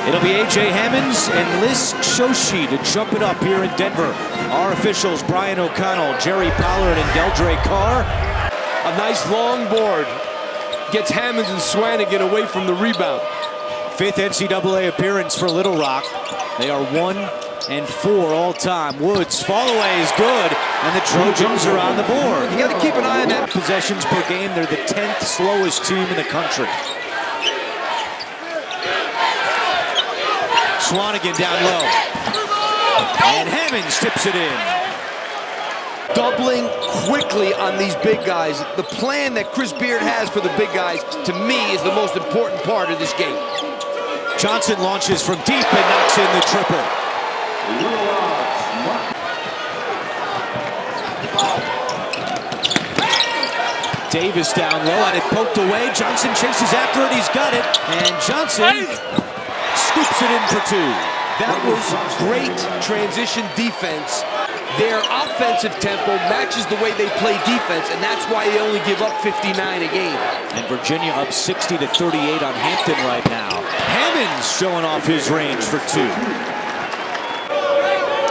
It'll be A.J. Hammonds and Liz Shoshi to jump it up here in Denver. Our officials, Brian O'Connell, Jerry Pollard, and Deldre Carr. A nice long board gets Hammonds and Swanigan away from the rebound. Fifth NCAA appearance for Little Rock. They are 1-4 all time. Woods, fall away is good, and the Trojans are on the board. You got to keep an eye on that. Possessions per game, they're the 10th slowest team in the country. Swanigan down low. And Hammonds tips it in. Doubling quickly on these big guys. The plan that Chris Beard has for the big guys, to me, is the most important part of this game. Johnson launches from deep and knocks in the triple. Davis down low, and it poked away. Johnson chases after it, he's got it. And Johnson scoops it in for two. That was great transition defense. Their offensive tempo matches the way they play defense, and that's why they only give up 59 a game. And Virginia up 60-38 on Hampton right now. Hammonds showing off his range for two.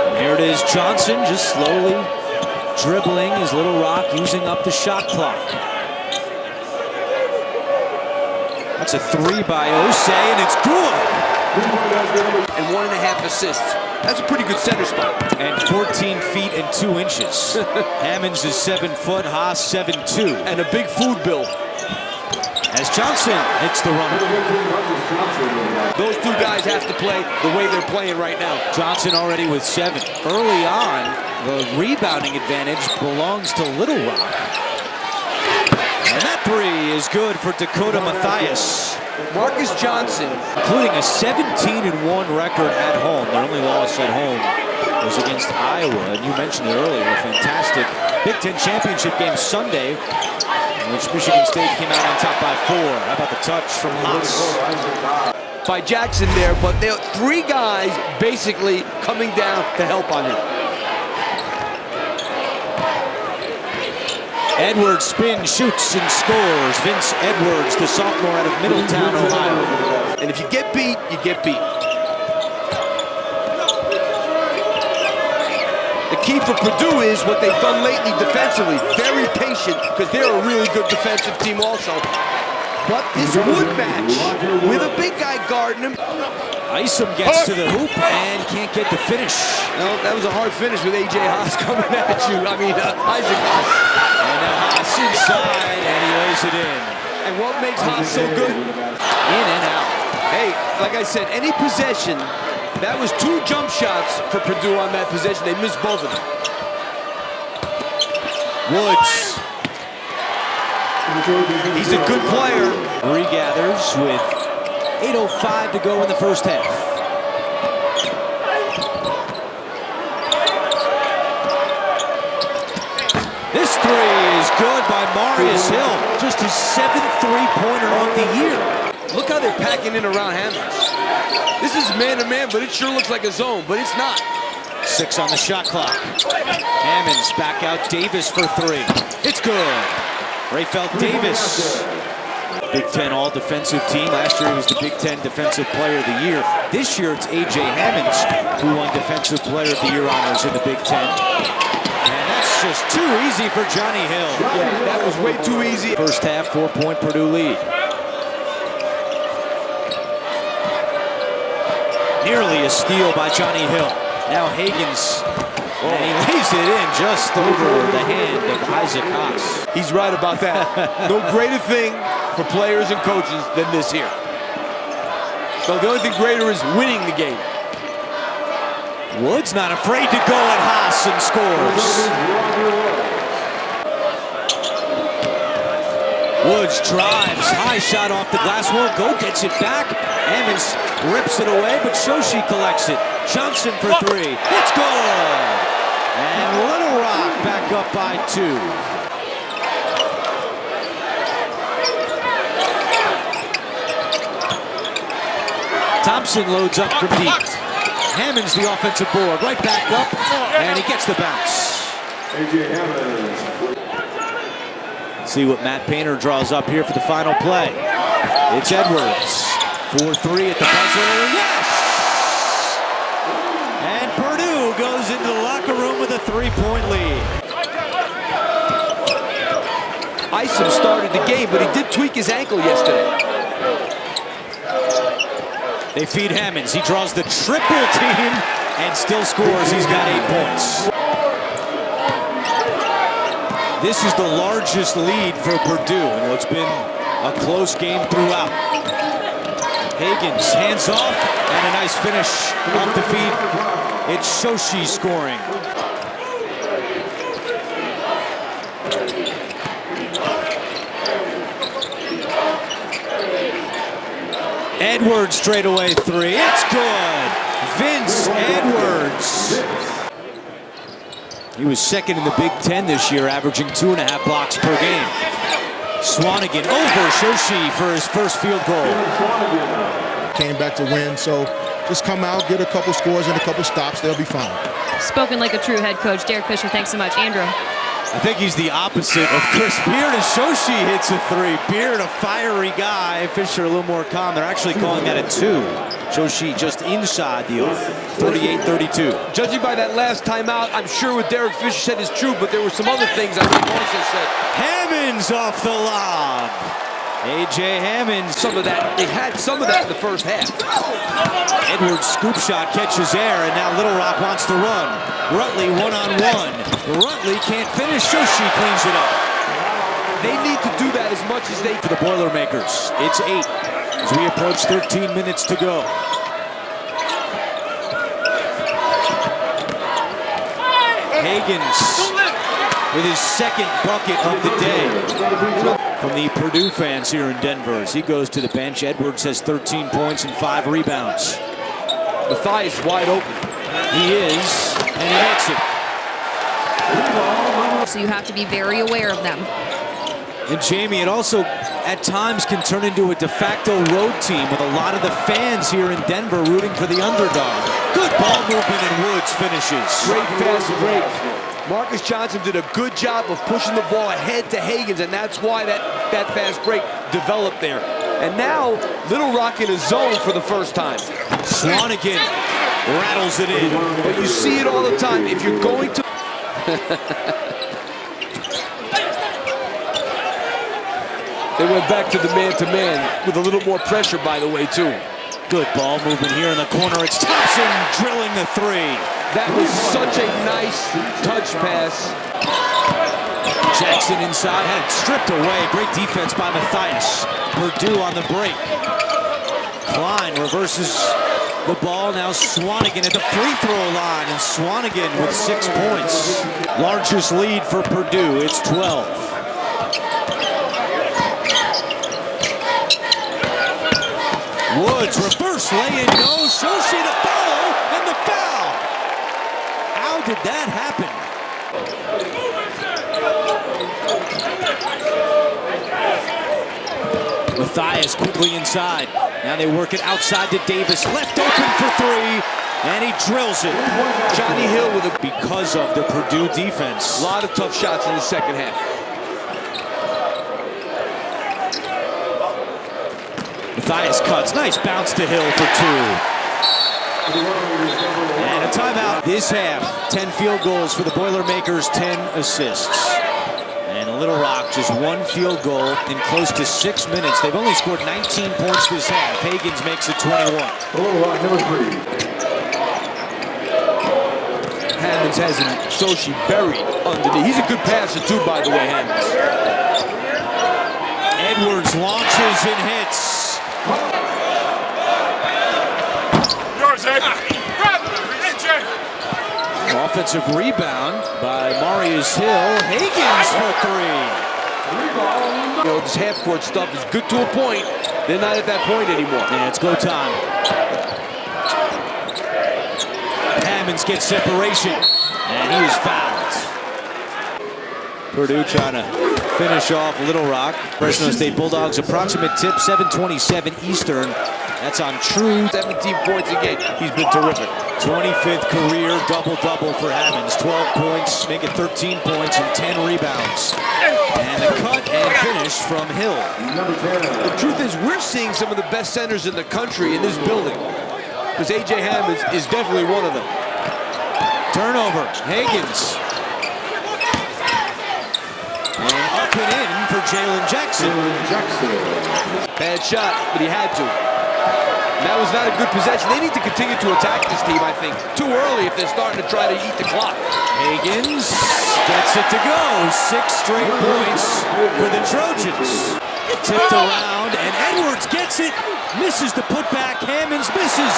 And here it is, Johnson just slowly dribbling his Little Rock, using up the shot clock. That's a three by Osei, and it's good. And 1.5 assists. That's a pretty good center spot. And 14 feet and 2 inches. Hammonds is 7 foot, Haas 7'2". And a big food bill. As Johnson hits the runner. Those two guys have to play the way they're playing right now. Johnson already with 7. Early on, the rebounding advantage belongs to Little Rock. And that three is good for Dakota Mathias. Marcus Johnson, including a 17-1 record at home. Their only loss at home was against Iowa, and you mentioned it earlier, a fantastic Big Ten championship game Sunday, in which Michigan State came out on top by 4. How about the touch from Haas? By Jackson there, but there are 3 guys basically coming down to help on him. Edwards spins, shoots, and scores. Vince Edwards, the sophomore out of Middletown, Ohio. And if you get beat, you get beat. The key for Purdue is what they've done lately defensively. Very patient, because they're a really good defensive team also. But this wood match, with a big guy guarding him. Isom gets to the hoop and can't get the finish. No, that was a hard finish with A.J. Haas coming at you. I mean, Isaac Haas. And now Haas inside, and he lays it in. And what makes Haas so good? In and out. Hey, like I said, any possession, that was 2 jump shots for Purdue on that possession. They missed both of them. Woods. He's a good player. Regathers with 8:05 to go in the first half. This three is good by Marius Hill. Just his 7th three-pointer of the year. Look how they're packing in around Hammonds. This is man-to-man, but it sure looks like a zone, but it's not. 6 on the shot clock. Hammonds back out Davis for 3. It's good. Rayfelt Davis. Big Ten all-defensive team. Last year he was the Big Ten Defensive Player of the Year. This year it's A.J. Hammonds who won Defensive Player of the Year honors in the Big Ten. And that's just too easy for Johnny Hill. Yeah, that was way too easy. First half, 4-point Purdue lead. Nearly a steal by Johnny Hill. Now Hagens, and he lays it in just over the hand of Isaac Haas. He's right about that. No greater thing for players and coaches than this here. So the only thing greater is winning the game. Woods not afraid to go at Haas and scores. Woods drives, high shot off the glass, won't go, gets it back. Hammonds rips it away, but Shoshi collects it. Johnson for 3, it's good! And Little Rock back up by 2. Thompson loads up from deep. Hammonds the offensive board, right back up, and he gets the bounce. A.J. Hammonds. See what Matt Painter draws up here for the final play. It's Edwards. 4-3 at the buzzer. Yes! Isom started the game, but he did tweak his ankle yesterday. They feed Hammonds. He draws the triple team and still scores. He's got 8 points. This is the largest lead for Purdue in what's been a close game throughout. Higgins hands off and a nice finish off the feed. It's Shoshi scoring. Edwards straightaway three. It's good. Vince Edwards. He was second in the Big Ten this year, averaging 2.5 blocks per game. Swanigan over Shoshi for his first field goal. Came back to win, so just come out, get a couple scores and a couple stops, they'll be fine. Spoken like a true head coach. Derek Fisher, thanks so much. Andrew. I think he's the opposite of Chris Beard as Shoshi hits a three. Beard, a fiery guy. Fisher a little more calm. They're actually calling that a 2. Shoshi just inside the arc. 38-32. Judging by that last timeout, I'm sure what Derek Fisher said is true, but there were some other things I think also said. Hammonds off the lob. A.J. Hammonds. Some of that, they had some of that in the first half. Edwards scoop shot catches air, and now Little Rock wants to run. Rutley one-on-one. Rutley can't finish. Shoshi cleans it up. They need to do that as much as they For the Boilermakers, it's 8 as we approach 13 minutes to go. Higgins with his second bucket of the day. From the Purdue fans here in Denver as he goes to the bench. Edwards has 13 points and 5 rebounds. Matthias wide open. He is, and he makes it. So you have to be very aware of them. And Jamie, it also at times can turn into a de facto road team with a lot of the fans here in Denver rooting for the underdog. Good ball movement and Woods finishes. Great fast break. Marcus Johnson did a good job of pushing the ball ahead to Higgins, and that's why that fast break developed there. And now, Little Rock in a zone for the first time. Swanigan rattles it in. But you see it all the time. If you're going to... They went back to the man-to-man with a little more pressure, by the way, too. Good ball movement here in the corner. It's Thompson drilling the three. That was such a nice touch pass. Jackson inside, had it stripped away. Great defense by Matthias. Purdue on the break. Klein reverses the ball. Now Swanigan at the free throw line. And Swanigan with 6 points. Largest lead for Purdue. It's 12. Woods, reverse lay-in, no. Shoshi to follow, and the foul. How did that happen? Matthias quickly inside. Now they work it outside to Davis. Left open for 3, and he drills it. Johnny Hill with a... Because of the Purdue defense. A lot of tough shots in the second half. Matthias cuts. Nice bounce to Hill for 2. And a timeout this half. 10 field goals for the Boilermakers, 10 assists. And Little Rock just 1 field goal in close to 6 minutes. They've only scored 19 points this half. Higgins makes it 21. Little Rock, number 3. Hammonds has Shoshi buried underneath. He's a good passer, too, by the way, Hammonds. Edwards launches and hits. Offensive rebound by Marius Hill. Higgins for 3. You know, this half-court stuff is good to a point. They're not at that point anymore. Yeah, it's go time. Hammonds gets separation, and he was fouled. Purdue trying to finish off Little Rock. Fresno State Bulldogs approximate tip 7:27 Eastern. That's on True. 17 points a game. He's been terrific. 25th career double-double for Hammonds. 12 points, make it 13 points and 10 rebounds. And a cut and finish from Hill. The truth is, we're seeing some of the best centers in the country in this building. Because A.J. Hammonds is definitely one of them. Turnover, Higgins. And up broken in for Jalen Jackson. Bad shot, but he had to. That was not a good possession. They need to continue to attack this team, I think. Too early if they're starting to try to eat the clock. Higgins gets it to go. 6 straight points for the Trojans. Tipped around, and Edwards gets it. Misses the putback. Hammonds misses.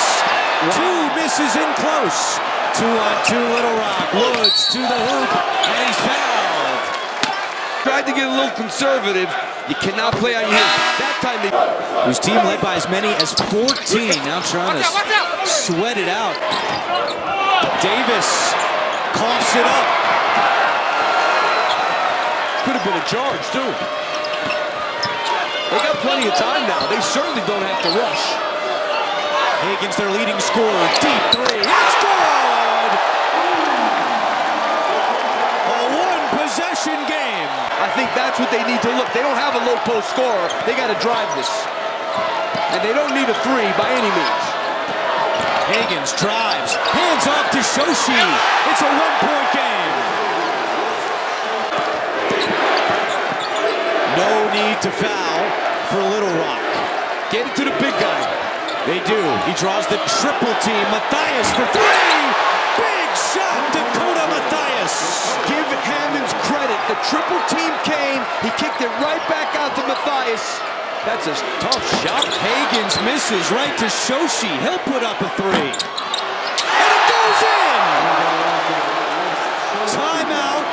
2 misses in close. 2-on-2 Little Rock. Woods to the hoop, and he's fouled. Tried to get a little conservative. You cannot play on your heels. That time they... Whose team led by as many as 14. Now trying to sweat it out. Davis coughs it up. Could have been a charge, too. They got plenty of time now. They certainly don't have to rush. Higgins, their leading scorer. Deep 3. It's good! A one-possession game. I think that's what they need to look. They don't have a low-post scorer. They got to drive this. And they don't need a 3 by any means. Higgins drives. Hands off to Shoshi. It's a one-point game. No need to foul for Little Rock. Get it to the big guy. They do. He draws the triple team. Matthias for 3. Big shot, Dakota Matthias. Give Hammonds credit. The triple team came. He kicked it right back out to Matthias. That's a tough shot. Higgins misses right to Shoshi. He'll put up a 3. And it goes in! Timeout.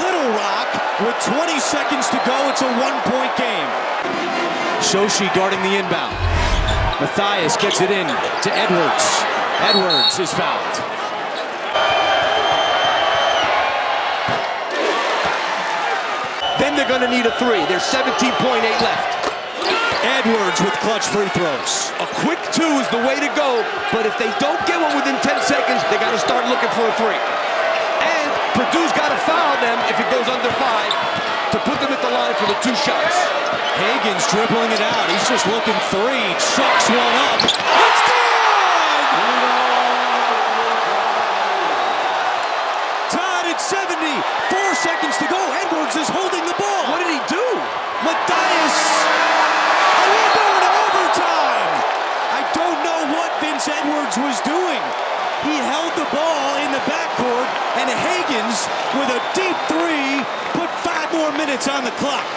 Little Rock with 20 seconds to go. It's a one-point game. Shoshi guarding the inbound. Matthias gets it in to Edwards. Edwards is fouled. Then they're going to need a 3. There's 17.8 left. Edwards with clutch free throws. A quick 2 is the way to go, but if they don't get one within 10 seconds, they got to start looking for a 3. And Purdue's got to foul them if it goes under 5 to put them at the line for the 2 shots. Higgins dribbling it out. He's just looking 3. Chucks one up. It's good! Tied at 70. 4 seconds to go. Edwards is holding the ball. What did he do? Matthias. And we're going to overtime. I don't know what Vince Edwards was doing. He held the ball in the backcourt, and Higgins, with a deep 3, put 5 more minutes on the clock.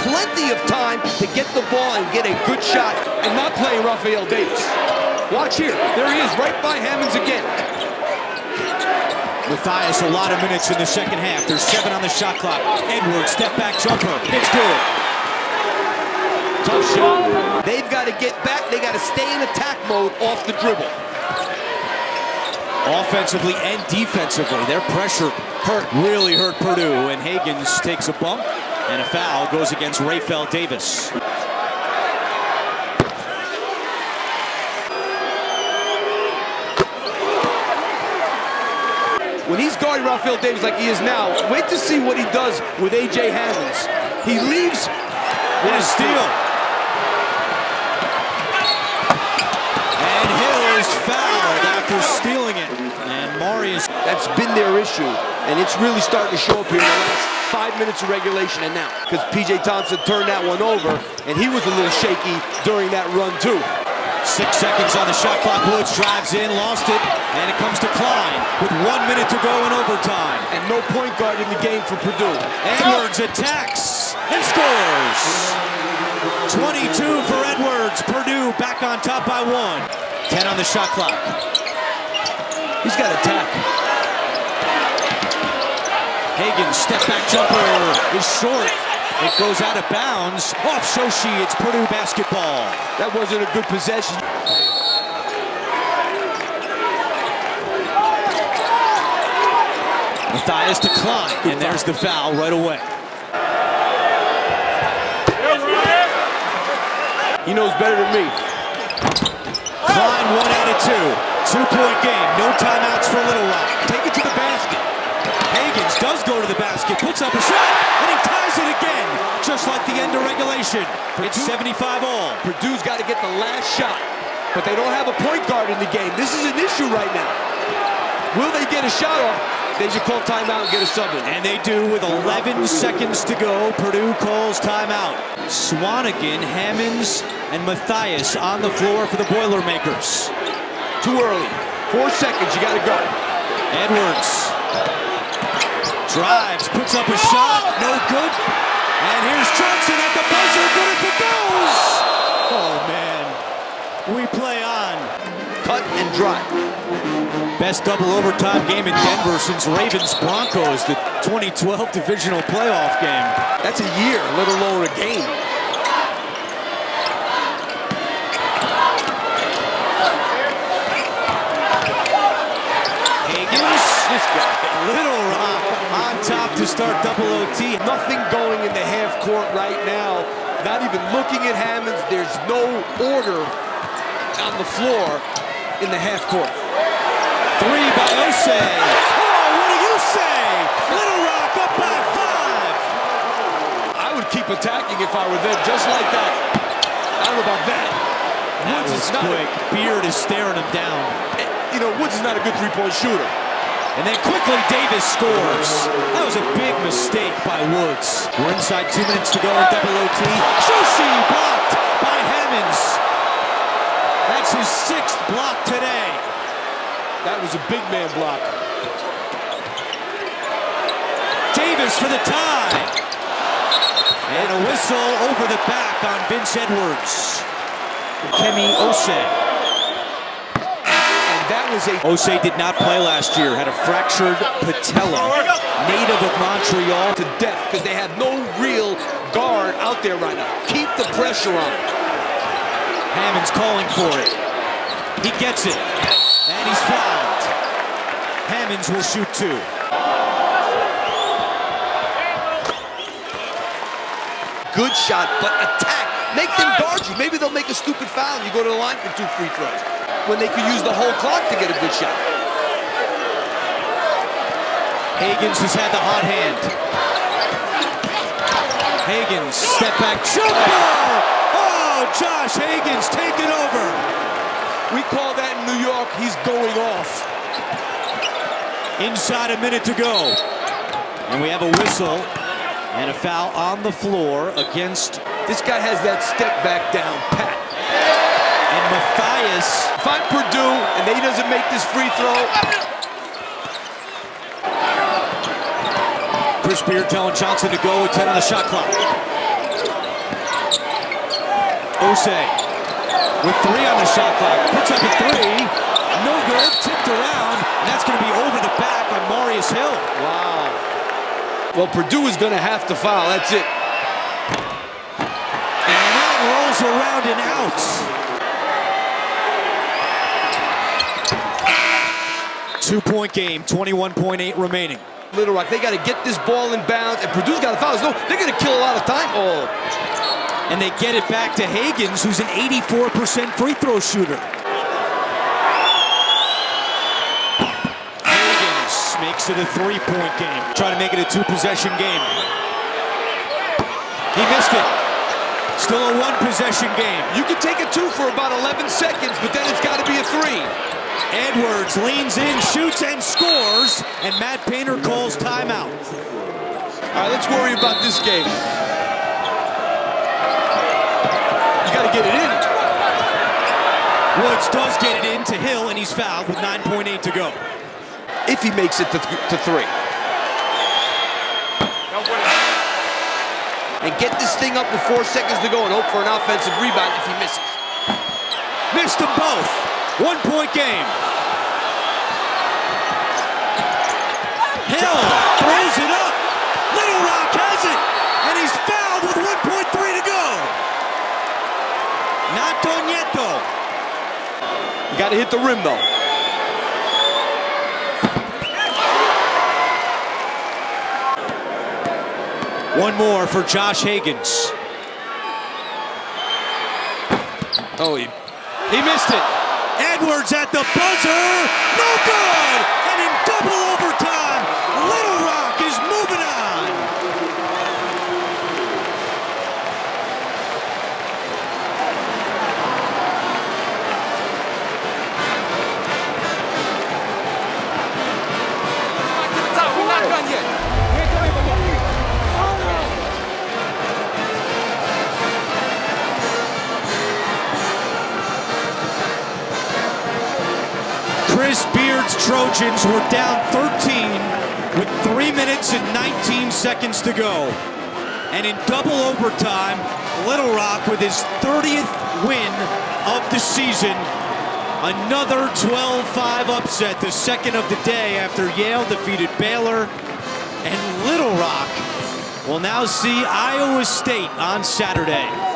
Plenty of time to get the ball and get a good shot and not playing Raphael Davis. Watch here. There he is, right by Hammonds again. Matthias, a lot of minutes in the second half. There's 7 on the shot clock. Edwards, step back jumper. It's good. Tough shot. They've got to get back. They got to stay in attack mode off the dribble. Offensively and defensively, their pressure really hurt Purdue, and Higgins takes a bump, and a foul goes against Raphael Davis. When he's guarding Raphael Davis like he is now, wait to see what he does with A.J. Hammonds. He leaves. What a steal. And Hill is fouled after stealing it. And Marius. That's been their issue, and it's really starting to show up here in the last 5 minutes of regulation and now. Because P.J. Thompson turned that one over, and he was a little shaky during that run too. 6 seconds on the shot clock. Woods drives in, lost it, and it comes to Klein with 1 minute to go in overtime. And no point guard in the game for Purdue. Edwards attacks and scores. 22 for Edwards. Purdue back on top by 1. 10 on the shot clock. He's got attack. Higgins, step back jumper is short. It goes out of bounds. Off Shoshi, it's Purdue basketball. That wasn't a good possession. Matthias to Klein, and there's the foul right away. He knows better than me. Klein 1 out of 2. 2-point game, no timeouts for Little Rock. Take it to the basket. Higgins does go to the basket, puts up a shot, and he ties it again, just like the end of regulation. It's 75 all. Purdue's got to get the last shot, but they don't have a point guard in the game. This is an issue right now. Will they get a shot off? They should call timeout and get a sub in. And they do with 11 seconds to go. Purdue calls timeout. Swanigan, Hammonds, and Matthias on the floor for the Boilermakers. Too early. 4 seconds, you gotta go. Edwards drives, puts up a shot, no good. And here's Johnson at the buzzer, good if it goes. Oh man, we play on. Cut and drive. Best double overtime game in Denver since Ravens-Broncos, the 2012 divisional playoff game. That's a year, let alone a game. Higgins, this guy, Little Rock on top to start double OT. Nothing going in the half court right now. Not even looking at Hammonds. There's no order on the floor in the half court. Three by Osei. Oh, what do you say? Little Rock up by 5. I would keep attacking if I were them, just like that. I don't know about that. That Woods was is not quick. Beard is staring him down. You know, Woods is not a good three-point shooter. And then quickly Davis scores. That was a big mistake by Woods. We're inside 2 minutes to go in double OT. Sushi blocked by Hammonds. That's his 6th block today. That was a big man block. Davis for the tie. And a whistle over the back on Vince Edwards. Kemi Osei. That was Osei did not play last year, had a fractured patella, native of Montreal. to death because they have no real guard out there right now. Keep the pressure on. Hammonds calling for it. He gets it, and he's fouled. Hammonds will shoot 2. Good shot, but attack. Make them guard you. Maybe they'll make a stupid foul and you go to the line for 2 free throws. When they could use the whole clock to get a good shot. Higgins has had the hot hand. Higgins, step back, jumper! Oh, Josh Higgins taking over. We call that in New York, he's going off. Inside a minute to go. And we have a whistle and a foul on the floor against... This guy has that step back down pat. And Matthias. If I'm Purdue and he doesn't make this free throw. Chris Beard telling Johnson to go with 10 on the shot clock. Osei with 3 on the shot clock. Puts up a 3. No good. Tipped around. And that's going to be over the back on Marius Hill. Wow. Well, Purdue is going to have to foul. That's it. And that rolls around and out. 2-point game, 21.8 remaining. Little Rock, they got to get this ball in bounds, and Purdue's got to foul. No, they're going to kill a lot of time. Oh. And they get it back to Higgins, who's an 84% free throw shooter. Higgins makes it a 3-point game. Try to make it a 2-possession game. He missed it. Still a 1-possession game. You can take a 2 for about 11 seconds, but then it's got to be a 3. Edwards leans in, shoots, and scores, and Matt Painter calls timeout. All right, let's worry about this game. You got to get it in. Woods does get it in to Hill, and he's fouled with 9.8 to go. If he makes it to 3. And get this thing up with 4 seconds to go and hope for an offensive rebound if he misses. Missed them both. 1-point game. Hill throws it up. Little Rock has it. And he's fouled with 1.3 to go. Not done yet, though. You got to hit the rim, though. One more for Josh Higgins. Oh, he missed it. Edwards at the buzzer. No good. And in double overtime, Little Rock is moving on. Chris Beard's Trojans were down 13 with 3 minutes and 19 seconds to go. And in double overtime, Little Rock with his 30th win of the season. Another 12-5 upset, the second of the day after Yale defeated Baylor. And Little Rock will now see Iowa State on Saturday.